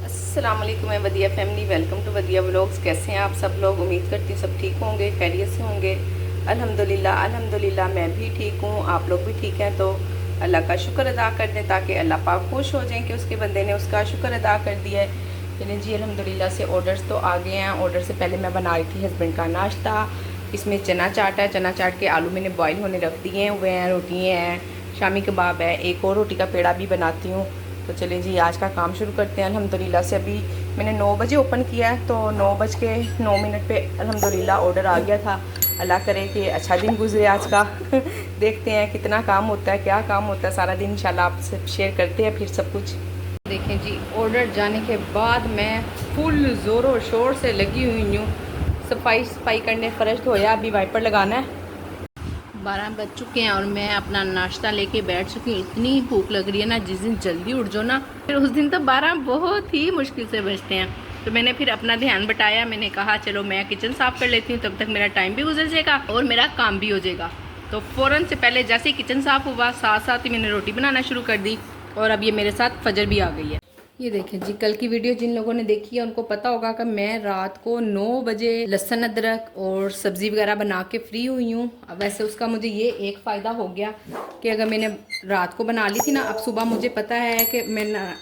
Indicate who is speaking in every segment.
Speaker 1: अस्सलाम वालेकुम वदिया family, welcome to वदिया vlogs. कैसे हैं आप सब लोग? उम्मीद करती हूँ सब ठीक होंगे, खैरियत से होंगे। अल्हम्दुलिल्लाह मैं भी ठीक हूँ, आप लोग भी ठीक हैं। तो अल्लाह का शुक्र अदा कर दें ताकि अल्लाह पाक खुश हो जाएं कि उसके बंदे ने उसका शुक्र अदा कर दिया है। चलिए जी, अल्हम्दुलिल्लाह से ऑर्डर्स तो आ गए हैं। ऑर्डर से पहले मैं बना रही थी हस्बैंड का नाश्ता। इसमें चना चाट है, चना चाट के आलू मैंने बॉयल होने रख दिए हुए हैं, रोटी हैं, शामी कबाब है, एक और रोटी का पेड़ा भी बनाती हूँ। तो चलिए जी, आज का काम शुरू करते हैं। अल्हम्दुलिल्लाह से अभी मैंने 9 बजे ओपन किया है, तो 9:09 पे अल्हम्दुलिल्लाह ऑर्डर आ गया था। अल्लाह करे कि अच्छा दिन गुजरे आज का। देखते हैं कितना काम होता है, क्या काम होता है सारा दिन। इंशाल्लाह आपसे शेयर करते हैं फिर सब कुछ। देखें जी, ऑर्डर जाने के बाद मैं फुल ज़ोरों शोर से लगी हुई हूँ। सफाई करने, फ़र्श धोया, अभी वाइपर लगाना है।
Speaker 2: 12 बज चुके हैं और मैं अपना नाश्ता लेके बैठ चुकी हूँ। इतनी भूख लग रही है ना, जिस दिन जल्दी उठ जाओ ना, फिर उस दिन तो 12 बहुत ही मुश्किल से बजते हैं। तो मैंने फिर अपना ध्यान बटाया, मैंने कहा चलो मैं किचन साफ़ कर लेती हूँ, तब तक मेरा टाइम भी गुजर जाएगा और मेरा काम भी हो जाएगा। तो फ़ौरन से पहले जैसे ही किचन साफ़ हुआ, साथ साथ ही मैंने रोटी बनाना शुरू कर दी। और अब ये मेरे साथ फजर भी आ गई है। ये देखें जी, कल की वीडियो जिन लोगों ने देखी है उनको पता होगा कि मैं रात को 9 बजे लहसुन अदरक और सब्ज़ी वगैरह बना के फ्री हुई हूँ। वैसे उसका मुझे ये एक फ़ायदा हो गया कि अगर मैंने रात को बना ली थी ना, अब सुबह मुझे पता है कि मैं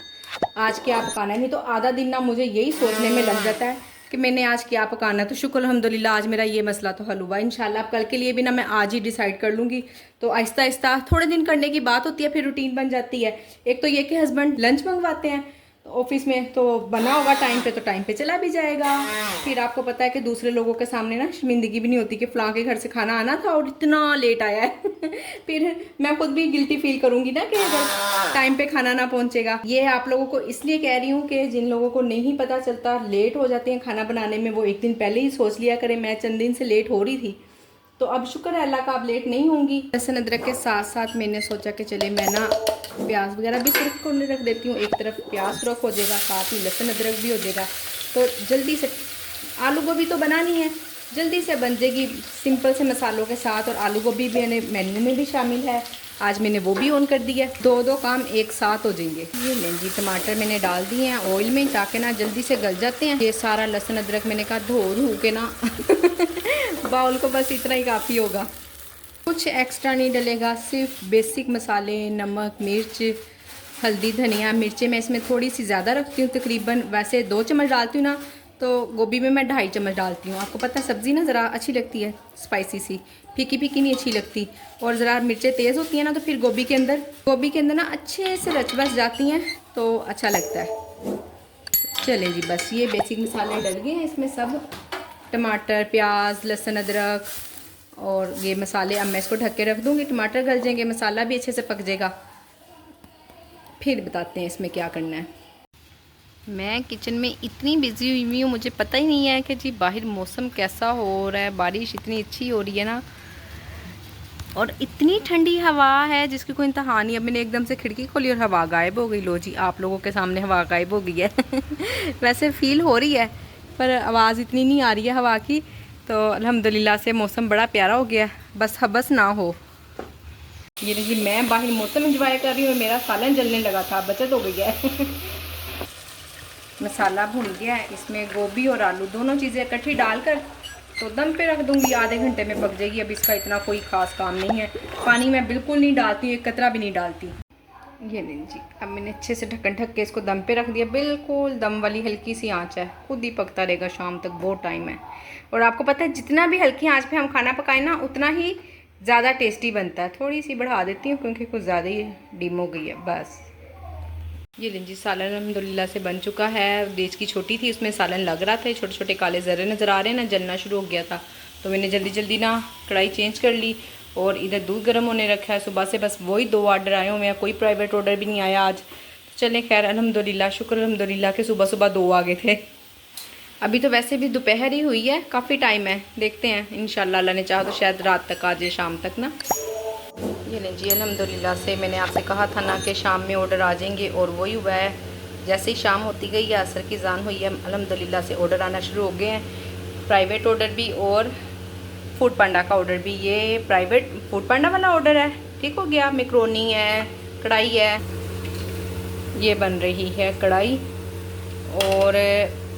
Speaker 2: आज क्या पकाना है। नहीं तो आधा दिन ना मुझे यही सोचने में लग जाता है कि मैंने आज क्या पकाना है। तो शुक्र अल्हम्दुलिल्लाह आज मेरा ये मसला तो हल हुआ। इंशाल्लाह अब कल के लिए भी ना मैं आज ही डिसाइड कर लूँगी। तो आहिस्ता आहिस्ता थोड़े दिन करने की बात होती है, फिर रूटीन बन जाती है। एक तो ये कि हस्बैंड लंच मंगवाते हैं ऑफिस में, तो बना होगा टाइम पे तो टाइम पे चला भी जाएगा। फिर आपको पता है कि दूसरे लोगों के सामने ना शर्मिंदगी भी नहीं होती कि फ़लाँ के घर से खाना आना था और इतना लेट आया है। फिर मैं खुद भी गिल्टी फील करूंगी ना कि अगर टाइम पे खाना ना पहुंचेगा। ये आप लोगों को इसलिए कह रही हूँ कि जिन लोगों को नहीं पता चलता, लेट हो जाते हैं खाना बनाने में, वो एक दिन पहले ही सोच लिया करें। मैं चंद दिन से लेट हो रही थी, तो अब शुक्र है अल्लाह का, अब लेट नहीं होंगी। लहसुन अदरक के साथ साथ मैंने सोचा कि चले मैं ना प्याज वगैरह भी सिर्फ को रख देती हूँ। एक तरफ प्याज सुरख हो जाएगा, साथ ही लहसुन अदरक भी हो जाएगा। तो जल्दी से आलू गोभी तो बनानी है, जल्दी से बन जाएगी सिंपल से मसालों के साथ। और आलू गोभी भी मैंने मेन्यू में भी शामिल है, आज मैंने वो भी ऑन कर दिया है। दो काम एक साथ हो जाएंगे। ये लें जी, टमाटर मैंने डाल दिए हैं ऑयल में ताकि ना जल्दी से गल जाते हैं। ये सारा लहसुन अदरक मैंने कहा धो के ना बाउल को बस इतना ही काफ़ी होगा, कुछ एक्स्ट्रा नहीं डलेगा। सिर्फ बेसिक मसाले, नमक, मिर्च, हल्दी, धनिया। मिर्चें मैं इसमें थोड़ी सी ज़्यादा रखती हूँ, तकरीबन वैसे 2 चम्मच डालती हूँ ना, तो गोभी में मैं 2.5 चम्मच डालती हूँ। आपको पता है सब्ज़ी ना ज़रा अच्छी लगती है स्पाइसी सी, फीकी फीकी नहीं अच्छी लगती। और ज़रा मिर्चें तेज़ होती हैं ना, तो फिर गोभी के अंदर ना अच्छे से रच बस जाती हैं, तो अच्छा लगता है। चलें जी, बस ये बेसिक मसाले डल गए हैं इसमें सब, टमाटर, प्याज, लहसुन अदरक और ये मसाले। अब मैं इसको ढक के रख दूँगी, टमाटर गल जाएंगे, मसाला भी अच्छे से पक जाएगा। फिर बताते हैं इसमें क्या करना है। मैं किचन में इतनी बिजी हुई हूँ, मुझे पता ही नहीं है कि जी बाहर मौसम कैसा हो रहा है। बारिश इतनी अच्छी हो रही है ना, और इतनी ठंडी हवा है जिसकी कोई इंतहा नहीं। अब मैंने एकदम से खिड़की खोली और हवा गायब हो गई। लो जी, आप लोगों के सामने हवा गायब हो गई है। वैसे फील हो रही है पर आवाज़ इतनी नहीं आ रही है हवा की। तो अल्हम्दुलिल्लाह से मौसम बड़ा प्यारा हो गया, बस हबस ना हो। ये जी, मैं बाहर मौसम इंजॉय कर रही हूँ, मेरा सालन जलने लगा था, बचत हो गई है। मसाला भुन गया है, इसमें गोभी और आलू दोनों चीज़ें इकट्ठी डालकर तो दम पे रख दूंगी, आधे घंटे में पक जाएगी। अब इसका इतना कोई ख़ास काम नहीं है। पानी मैं बिल्कुल नहीं डालती, एक कतरा भी नहीं डालती। ये नहीं जी, अब मैंने अच्छे से ढक्कन ढक के इसको दम पे रख दिया। बिल्कुल दम वाली हल्की सी आंच है, खुद ही पकता रहेगा, शाम तक बहुत टाइम है। और आपको पता है जितना भी हल्की आंच पे हम खाना पकाएं ना, उतना ही ज़्यादा टेस्टी बनता है। थोड़ी सी बढ़ा देती हूँ क्योंकि कुछ ज़्यादा ही डिम हो गई है। बस ये लीजिए, सालन अल्हम्दुलिल्लाह से बन चुका है। देश की छोटी थी, उसमें सालन लग रहा था, छोटे छोटे काले ज़र्रे नज़र आ रहे हैं ना, जलना शुरू हो गया था। तो मैंने जल्दी जल्दी ना कढ़ाई चेंज कर ली और इधर दूध गर्म होने रखा है। सुबह से बस वही 2 ऑर्डर आए हुए हैं, कोई प्राइवेट ऑर्डर भी नहीं आया आज। तो चलें खैर, अल्हम्दुलिल्लाह, शुक्र अल्हम्दुलिल्लाह के सुबह सुबह 2 आ गए थे। अभी तो वैसे भी दोपहर ही हुई है, काफ़ी टाइम है। देखते हैं इंशाल्लाह, अल्लाह ने चाहा तो शायद रात तक आ जाए, शाम तक ना। ये लें जी, अल्हम्दुलिल्लाह से मैंने आपसे कहा था ना कि शाम में ऑर्डर आ जाएंगे, और वही हुआ है। जैसे ही शाम होती गई है, असर की जान हुई है, अल्हम्दुलिल्लाह से ऑर्डर आना शुरू हो गए हैं। प्राइवेट ऑर्डर भी और फूड पांडा का ऑर्डर भी। ये प्राइवेट फूड पांडा वाला ऑर्डर है, ठीक हो गया। मैक्रोनी है, कढ़ाई है, ये बन रही है कढ़ाई।
Speaker 1: और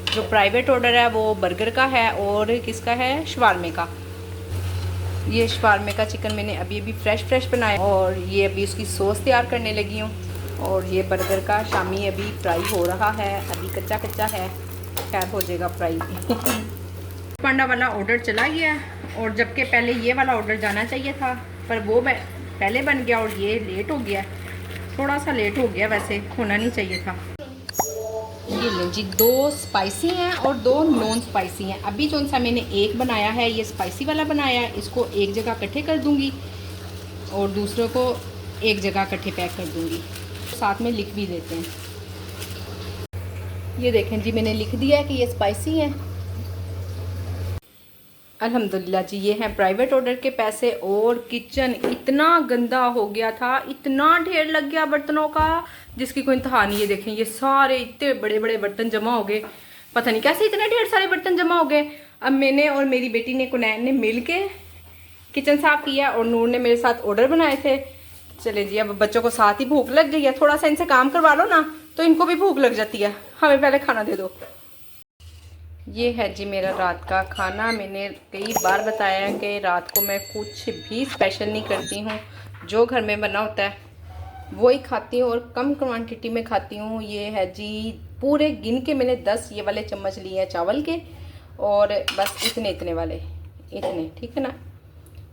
Speaker 1: जो प्राइवेट ऑर्डर है वो बर्गर का है और किसका है, शवारमे का। ये शवारमे का चिकन मैंने अभी अभी फ्रेश बनाया और ये अभी उसकी सॉस तैयार करने लगी हूँ। और ये बर्गर का शामी अभी फ्राई हो रहा है, अभी कच्चा कच्चा है, खैर हो जाएगा फ्राई। पांडा वाला ऑर्डर चला गया और जबकि पहले ये वाला ऑर्डर जाना चाहिए था, पर वो पहले बन गया और ये लेट हो गया, थोड़ा सा लेट हो गया, वैसे होना नहीं चाहिए था। ये लें जी, 2 स्पाइसी हैं और 2 नॉन स्पाइसी हैं। अभी जो सा मैंने एक बनाया है, ये स्पाइसी वाला बनाया है, इसको एक जगह इकट्ठे कर दूंगी और दूसरों को एक जगह इकट्ठे पैक कर दूंगी। साथ में लिख भी देते हैं। ये देखें जी, मैंने लिख दिया है कि ये स्पाइसी है। अल्हम्दुलिल्लाह जी, ये हैं प्राइवेट ऑर्डर के पैसे। और किचन इतना गंदा हो गया था, इतना ढेर लग गया बर्तनों का जिसकी कोई इंतहा नहीं है। देखें ये सारे इतने बड़े बड़े बर्तन जमा हो गए, पता नहीं कैसे इतने ढेर सारे बर्तन जमा हो गए। अब मैंने और मेरी बेटी ने, कुनैन ने मिल के किचन साफ किया और नूर ने मेरे साथ ऑर्डर बनाए थे। चले जी, अब बच्चों को साथ ही भूख लग गई है, थोड़ा सा इनसे काम करवा लो ना तो इनको भी भूख लग जाती है। हमें पहले खाना दे दो। ये है जी मेरा रात का खाना। मैंने कई बार बताया है कि रात को मैं कुछ भी स्पेशल नहीं करती हूँ, जो घर में बना होता है वही खाती हूँ और कम क्वांटिटी में खाती हूँ। ये है जी, पूरे गिन के मैंने 10 ये वाले चम्मच लिए हैं चावल के और बस इतने वाले, इतने, ठीक है ना,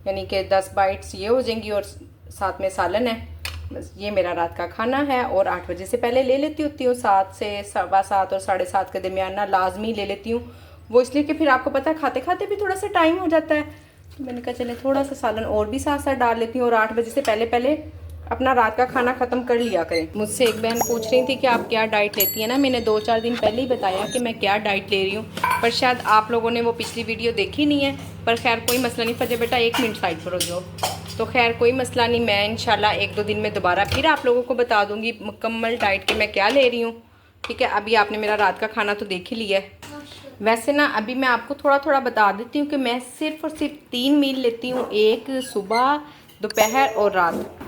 Speaker 1: यानी कि 10 बाइट्स ये हो जाएंगी और साथ में सालन है। बस ये मेरा रात का खाना है और 8 बजे से पहले ले लेती होती हूँ। 7 से 7:15 और 7:30 के दरमियान ना लाजमी ले लेती हूँ, वो इसलिए कि फिर आपको पता है खाते खाते भी थोड़ा सा टाइम हो जाता है। तो मैंने कहा चले थोड़ा सा सालन और भी साथ साथ डाल लेती हूँ और 8 बजे से पहले अपना रात का खाना ख़त्म कर लिया करें। मुझसे एक बहन पूछ रही थी कि आप क्या डाइट लेती हैं ना, मैंने 2-4 दिन पहले ही बताया कि मैं क्या डाइट ले रही हूँ, पर शायद आप लोगों ने वो पिछली वीडियो देखी नहीं है। पर खैर कोई मसला नहीं, फजे बेटा 1 मिनट साइड पर हो जाओ। तो खैर कोई मसला नहीं, मैं इंशाल्लाह 1-2 दिन में दोबारा फिर आप लोगों को बता दूंगी मुकम्मल डाइट कि मैं क्या ले रही हूँ, ठीक है। अभी आपने मेरा रात का खाना तो देख ही लिया है। वैसे ना अभी मैं आपको थोड़ा थोड़ा बता देती हूँ कि मैं सिर्फ और सिर्फ 3 मील लेती हूँ, एक सुबह, दोपहर और रात।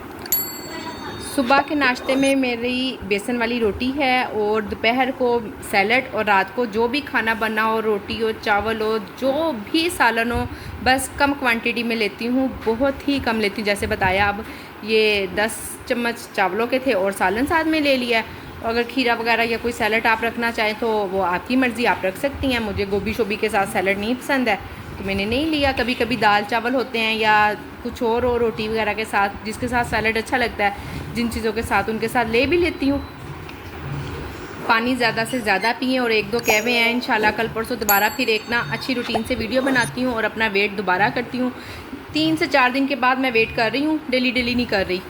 Speaker 1: सुबह के नाश्ते में मेरी बेसन वाली रोटी है और दोपहर को सैलड और रात को जो भी खाना बना हो, रोटी हो, चावल हो, जो भी सालन हो, बस कम क्वांटिटी में लेती हूँ, बहुत ही कम लेती हूँ। जैसे बताया, अब ये 10 चम्मच चावलों के थे और सालन साथ में ले लिया। अगर खीरा वगैरह या कोई सैलड आप रखना चाहें तो वो आपकी मर्ज़ी, आप रख सकती हैं। मुझे गोभी शोभी के साथ सैलड नहीं पसंद है तो मैंने नहीं लिया। कभी कभी दाल चावल होते हैं या कुछ और हो रोटी वगैरह के साथ, जिसके साथ सैलड अच्छा लगता है, जिन चीज़ों के साथ, उनके साथ ले भी लेती हूँ। पानी ज़्यादा से ज़्यादा पिएं और 1-2 कहवे हैं। इंशाल्लाह कल परसों दोबारा फिर एक ना अच्छी रूटीन से वीडियो बनाती हूँ और अपना वेट दोबारा करती हूँ। 3 से 4 दिन के बाद मैं वेट कर रही हूँ, डेली नहीं कर रही,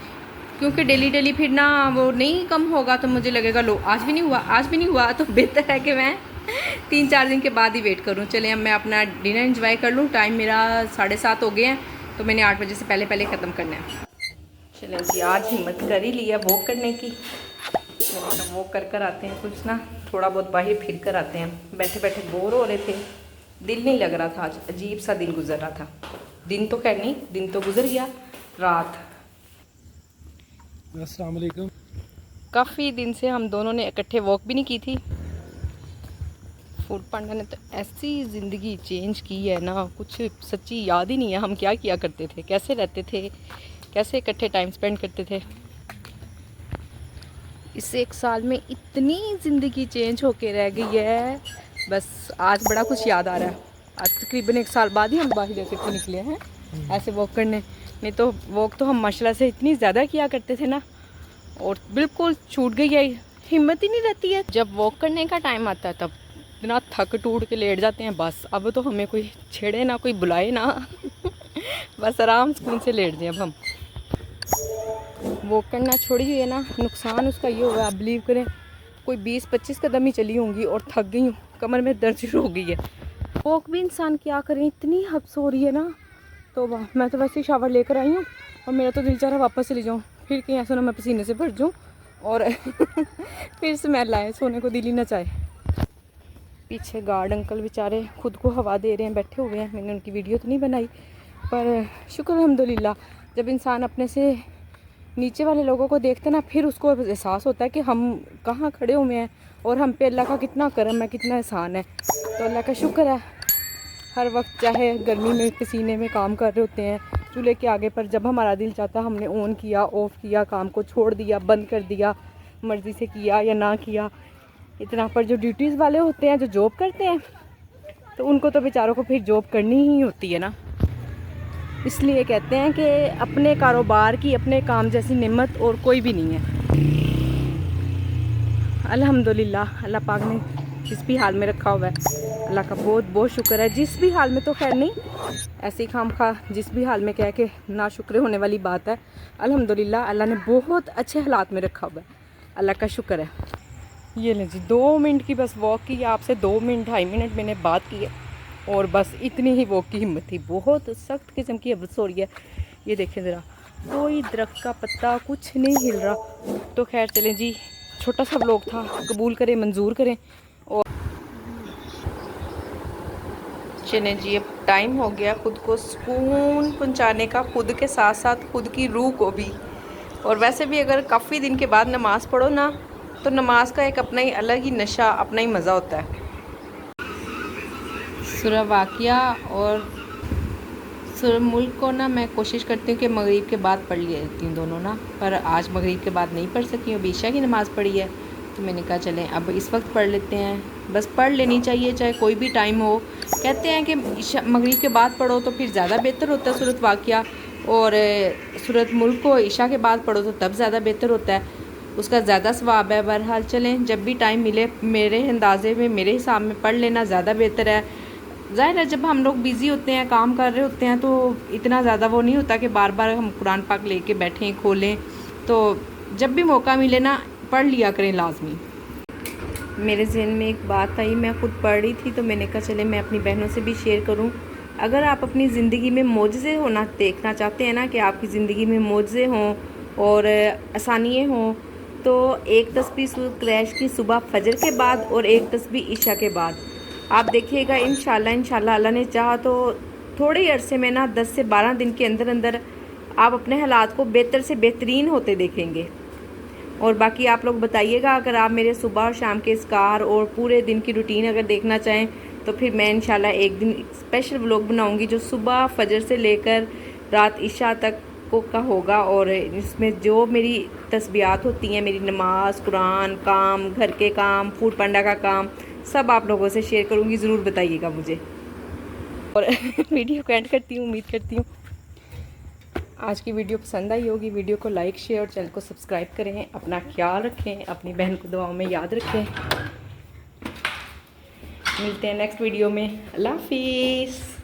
Speaker 1: क्योंकि डेली फिर ना वो नहीं कम होगा तो मुझे लगेगा लो आज भी नहीं हुआ, तो बेहतर है कि मैं 3-4 दिन के बाद ही वेट करूँ। चलें अब मैं अपना डिनर एंजॉय कर लूँ। टाइम मेरा 7:30 हो गए हैं तो मैंने 8 बजे से पहले ख़त्म करना है। चलें जी, आज हिम्मत कर ही लिया वॉक करने की। वॉक कर आते हैं, कुछ ना थोड़ा बहुत बाहर फिर कर आते हैं। बैठे बैठे बोर हो रहे थे, दिल नहीं लग रहा था, आज अजीब सा दिन गुजर रहा था। दिन तो खैर नहीं, दिन तो गुजर गया, रात।
Speaker 3: अस्सलाम वालेकुम।
Speaker 1: काफ़ी दिन से हम दोनों ने इकट्ठे वॉक भी नहीं की थी। फूड पांडा ने तो ऐसी ज़िंदगी चेंज की है ना, कुछ सच्ची याद ही नहीं है हम क्या किया करते थे, कैसे रहते थे, कैसे इकट्ठे टाइम स्पेंड करते थे। इस 1 साल में इतनी ज़िंदगी चेंज होके रह गई है, बस आज बड़ा कुछ याद आ रहा है। आज तकरीबन 1 साल बाद ही हम बाहर जैसे के निकले हैं ऐसे वॉक करने। नहीं तो वॉक तो हम माशाल्लाह से इतनी ज़्यादा किया करते थे ना, और बिल्कुल छूट गई है, हिम्मत ही नहीं रहती है। जब वॉक करने का टाइम आता है तब इतना थक टूट के लेट जाते हैं, बस अब तो हमें कोई छेड़े ना, कोई बुलाए ना बस आराम सुकून से लेट जाए। अब हम वॉक करना छोड़िए ना, नुकसान उसका ये होगा, आप बिलीव करें कोई 20-25 कदम ही चली होंगी और थक गई हूँ, कमर में दर्द शुरू हो गई है। वॉक भी इंसान क्या करें, इतनी हब्स हो रही है ना। तो मैं तो वैसे ही शावर लेकर आई हूँ और मेरा तो दिल चाह रहा वापस चली जाऊँ, फिर कहीं ऐसा ना मैं पसीने से भर जाऊँ और फिर स्मेल आए, सोने को दिल ही ना चाहे। पीछे गार्ड अंकल बेचारे खुद को हवा दे रहे हैं, बैठे हुए हैं। मैंने उनकी वीडियो तो नहीं बनाई, पर शुक्र अल्हम्दुलिल्लाह, जब इंसान अपने से नीचे वाले लोगों को देखते ना, फिर उसको एहसास होता है कि हम कहाँ खड़े हुए हैं और हम पे अल्लाह का कितना करम है, कितना एहसान है। तो अल्लाह का शुक्र है। हर वक्त चाहे गर्मी में पसीने में काम कर रहे होते हैं चूल्हे के आगे, पर जब हमारा दिल चाहता हमने ऑन किया, ऑफ़ किया, काम को छोड़ दिया, बंद कर दिया, मर्ज़ी से किया या ना किया। इतना पर जो ड्यूटीज़ वाले होते हैं, जो जॉब करते हैं, तो उनको तो बेचारों को फिर जॉब करनी ही होती है ना। इसलिए कहते हैं कि अपने कारोबार की, अपने काम जैसी नेमत और कोई भी नहीं है। अल्हम्दुलिल्लाह अल्लाह पाक ने जिस भी हाल में रखा हुआ है, अल्लाह का बहुत बहुत शुक्र है। जिस भी हाल में तो खैर नहीं, ऐसे ही खाम खा जिस भी हाल में कह के ना शुक्र होने वाली बात है। अल्हम्दुलिल्लाह अल्लाह ने बहुत अच्छे हालात में रखा हुआ है, अल्लाह का शुक्र है। ये लें जी 2 मिनट की बस वॉक की, आपसे 2 मिनट 2.5 मिनट मैंने बात की है और बस इतनी ही वॉक की हिम्मत थी। बहुत सख्त किस्म की हवस हो रही है। ये देखें ज़रा, कोई दरख्त का पत्ता कुछ नहीं हिल रहा। तो खैर चलें जी, छोटा सा व्लॉग था, कबूल करें, मंजूर करें। और चलें जी, अब टाइम हो गया खुद को सुकून पहुंचाने का, खुद के साथ साथ खुद की रूह को भी। और वैसे भी अगर काफ़ी दिन के बाद नमाज़ पढ़ो ना, तो नमाज का एक अपना ही अलग ही नशा, अपना ही मज़ा होता है। सूरह वाक़िया और सूरह मुल्क को ना मैं कोशिश करती हूँ कि मगरिब के बाद पढ़ लेती हूँ दोनों ना, पर आज मगरिब के बाद नहीं पढ़ सकी हूँ। ईशा की नमाज़ पढ़ी है, तो मैंने कहा चलें अब इस वक्त पढ़ लेते हैं। बस पढ़ लेनी चाहिए, चाहे कोई भी टाइम हो। कहते हैं कि ईशा मगरिब के बाद पढ़ो तो फिर ज़्यादा बेहतर होता है सूरत वाक़िया, और सूरत मुल्क को ईशा के बाद पढ़ो तो तब ज़्यादा बेहतर होता है, उसका ज़्यादा सवाब है। बहरहाल चलें, जब भी टाइम मिले मेरे अंदाज़े में, मेरे हिसाब में पढ़ लेना ज़्यादा बेहतर है। ज़ाहिर है जब हम लोग बिज़ी होते हैं, काम कर रहे होते हैं, तो इतना ज़्यादा वो नहीं होता कि बार बार हम कुरान पाक लेके बैठें, खोलें। तो जब भी मौका मिले ना, पढ़ लिया करें लाजमी। मेरे जहन में एक बात आई, मैं खुद पढ़ रही थी, तो मैंने कहा चले मैं अपनी बहनों से भी शेयर करूं। अगर आप अपनी ज़िंदगी में मौजज़े होना देखना चाहते हैं ना, कि आपकी ज़िंदगी में मौजज़े हों और आसानियाँ हों, तो एक तस्बीह सूरत क्रैश की सुबह फजर के बाद और एक तस्बीह ईशा के बाद आप देखिएगा। इंशाल्लाह अल्लाह ने चाहा तो थोड़े ही अरसे में ना 10 से 12 दिन के अंदर अंदर आप अपने हालात को बेहतर से बेहतरीन होते देखेंगे। और बाकी आप लोग बताइएगा, अगर आप मेरे सुबह और शाम के इस्कार और पूरे दिन की रूटीन अगर देखना चाहें, तो फिर मैं इंशाल्लाह एक दिन स्पेशल व्लॉग बनाऊंगी जो सुबह फजर से लेकर रात इशा तक को का होगा। और इसमें जो मेरी तस्बीहात होती हैं, मेरी नमाज, कुरान, काम, घर के काम, फूड पांडा का काम, सब आप लोगों से शेयर करूंगी। ज़रूर बताइएगा मुझे। और वीडियो को एंड करती हूँ। उम्मीद करती हूँ आज की वीडियो पसंद आई होगी। वीडियो को लाइक, शेयर और चैनल को सब्सक्राइब करें। अपना ख्याल रखें, अपनी बहन को दुआओं में याद रखें। मिलते हैं नेक्स्ट वीडियो में। अल्लाह हाफिज़।